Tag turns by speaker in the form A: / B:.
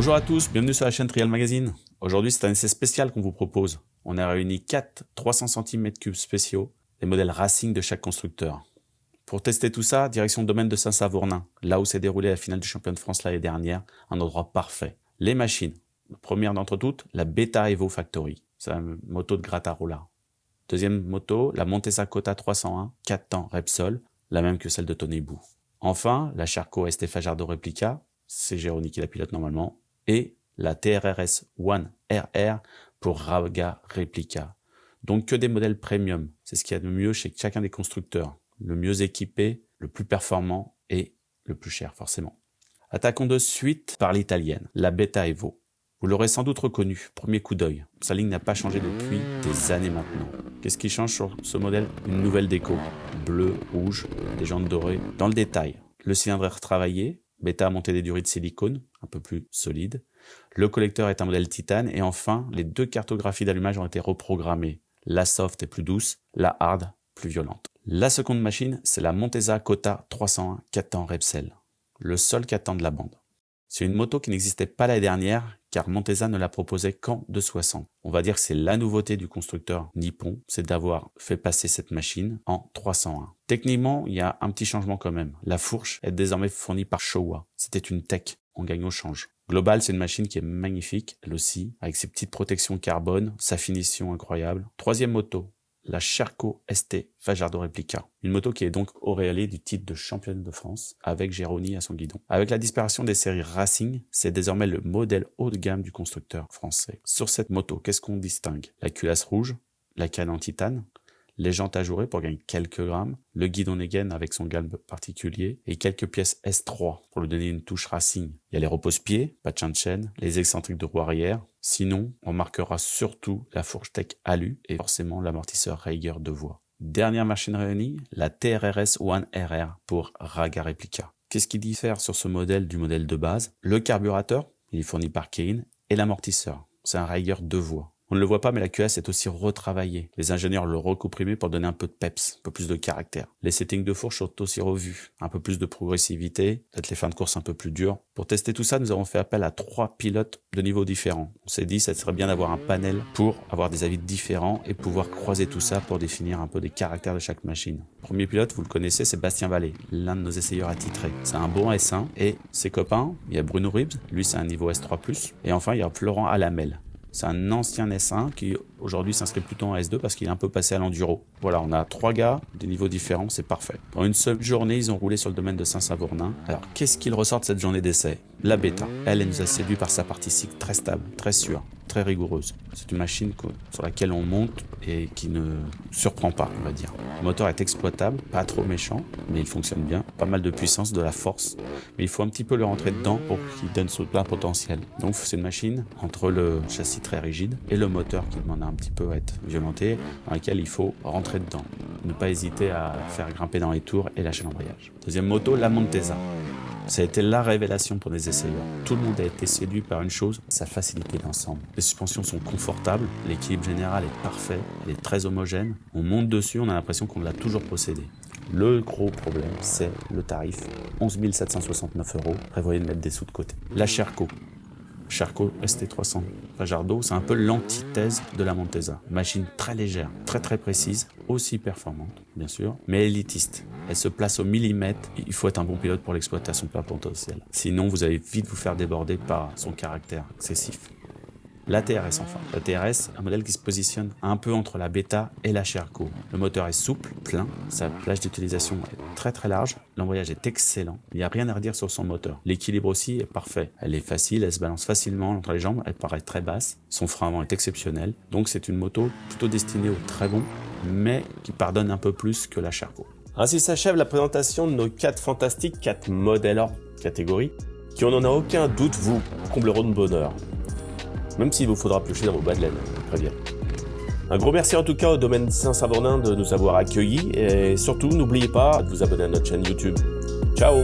A: Bonjour à tous, bienvenue sur la chaîne Trial Magazine. Aujourd'hui, c'est un essai spécial qu'on vous propose. On a réuni 4 300 cm3 spéciaux, les modèles Racing de chaque constructeur. Pour tester tout ça, direction le domaine de Saint-Savornin, là où s'est déroulée la finale du championnat de France l'année dernière, un endroit parfait. Les machines. La première d'entre toutes, la Beta Evo Factory. C'est une moto de Grattarola. Deuxième moto, la Montesa Kota 301, 4 temps Repsol, la même que celle de Tony Bou. Enfin, la Sherco ST Fajardo Replica, c'est Jérôme qui la pilote normalement, et la TRRS One RR pour Raga Replica. Donc que des modèles premium, c'est ce qu'il y a de mieux chez chacun des constructeurs. Le mieux équipé, le plus performant et le plus cher forcément. Attaquons de suite par l'italienne, la Beta Evo. Vous l'aurez sans doute reconnu, premier coup d'œil. Sa ligne n'a pas changé depuis des années maintenant. Qu'est-ce qui change sur ce modèle? Une nouvelle déco. Bleu, rouge, des jantes dorées. Dans le détail, le cylindre est retravaillé, Beta a monté des durées de silicone, un peu plus solide. Le collecteur est un modèle titane et enfin, les deux cartographies d'allumage ont été reprogrammées. La soft est plus douce, la hard plus violente. La seconde machine, c'est la Montesa Kota 301 4 temps Repsol, le seul 4 temps de la bande. C'est une moto qui n'existait pas l'année dernière car Montesa ne la proposait qu'en 260. On va dire que c'est la nouveauté du constructeur nippon, c'est d'avoir fait passer cette machine en 301. Techniquement, il y a un petit changement quand même. La fourche est désormais fournie par Showa. C'était une tech, on gagne au change. Global, c'est une machine qui est magnifique, elle aussi, avec ses petites protections carbone, sa finition incroyable. Troisième moto, la Sherco ST Fajardo Replica. Une moto qui est donc auréolée du titre de championne de France avec Géroni à son guidon. Avec la disparition des séries Racing, c'est désormais le modèle haut de gamme du constructeur français. Sur cette moto, qu'est-ce qu'on distingue? La culasse rouge, la canne en titane, les jantes ajourées pour gagner quelques grammes, le guidon Negen avec son galbe particulier et quelques pièces S3 pour lui donner une touche Racing. Il y a les repose-pieds, pas de chaîne, les excentriques de roue arrière. Sinon, on marquera surtout la fourche tech alu et forcément l'amortisseur Raiger de voie. Dernière machine réunie, la TRRS One RR pour Raga Replica. Qu'est-ce qui diffère sur ce modèle du modèle de base? Le carburateur, il est fourni par Kane, et l'amortisseur. C'est un Raiger de voie. On ne le voit pas, mais la QS est aussi retravaillée. Les ingénieurs l'ont recomprimé pour donner un peu de peps, un peu plus de caractère. Les settings de fourche sont aussi revus. Un peu plus de progressivité, peut-être les fins de course un peu plus dures. Pour tester tout ça, nous avons fait appel à 3 pilotes de niveaux différents. On s'est dit, ça serait bien d'avoir un panel pour avoir des avis différents et pouvoir croiser tout ça pour définir un peu des caractères de chaque machine. Premier pilote, vous le connaissez, c'est Bastien Vallée, l'un de nos essayeurs attitrés. C'est un bon S1 et ses copains, il y a Bruno Ribs, lui c'est un niveau S3+, et enfin il y a Florent Alamel. C'est un ancien S1 qui aujourd'hui s'inscrit plutôt en S2 parce qu'il est un peu passé à l'enduro. Voilà, on a 3 gars, des niveaux différents, c'est parfait. En une seule journée, ils ont roulé sur le domaine de Saint-Savornin. Alors, qu'est-ce qu'il ressort de cette journée d'essai? La Beta. Elle nous a séduit par sa partie cycle très stable, très sûre, très rigoureuse. C'est une machine sur laquelle on monte et qui ne surprend pas, on va dire. Le moteur est exploitable, pas trop méchant, mais il fonctionne bien. Pas mal de puissance, de la force, mais il faut un petit peu le rentrer dedans pour qu'il donne son plein potentiel. Donc c'est une machine entre le châssis très rigide et le moteur qui demande un petit peu à être violenté, dans lequel il faut rentrer dedans. Ne pas hésiter à faire grimper dans les tours et lâcher l'embrayage. Deuxième moto, la Montesa. Ça a été la révélation pour les essayeurs. Tout le monde a été séduit par une chose, sa facilité d'ensemble. Les suspensions sont confortables, l'équilibre général est parfait, elle est très homogène. On monte dessus, on a l'impression qu'on l'a toujours possédé. Le gros problème, c'est le tarif. 11 769 €. Prévoyez de mettre des sous de côté. La Sherco. Sherco ST300 Fajardo, c'est un peu l'antithèse de la Montesa. Machine très légère, très précise, aussi performante, bien sûr, mais élitiste. Elle se place au millimètre. Il faut être un bon pilote pour l'exploiter à son plein potentiel. Sinon, vous allez vite vous faire déborder par son caractère excessif. La TRS enfin. La TRS, un modèle qui se positionne un peu entre la Beta et la Sherco. Le moteur est souple, plein, sa plage d'utilisation est très large, l'embrayage est excellent, il n'y a rien à redire sur son moteur. L'équilibre aussi est parfait, elle est facile, elle se balance facilement entre les jambes, elle paraît très basse, son frein avant est exceptionnel, donc c'est une moto plutôt destinée aux très bons, mais qui pardonne un peu plus que la Sherco.
B: Ainsi s'achève la présentation de nos 4 fantastiques, 4 modèles hors catégorie, qui on n'en a aucun doute vous combleront de bonheur. Même s'il vous faudra piocher dans vos bas de laine, je préviens. Un gros merci en tout cas au domaine Saint-Savornin de nous avoir accueillis et surtout n'oubliez pas de vous abonner à notre chaîne YouTube. Ciao!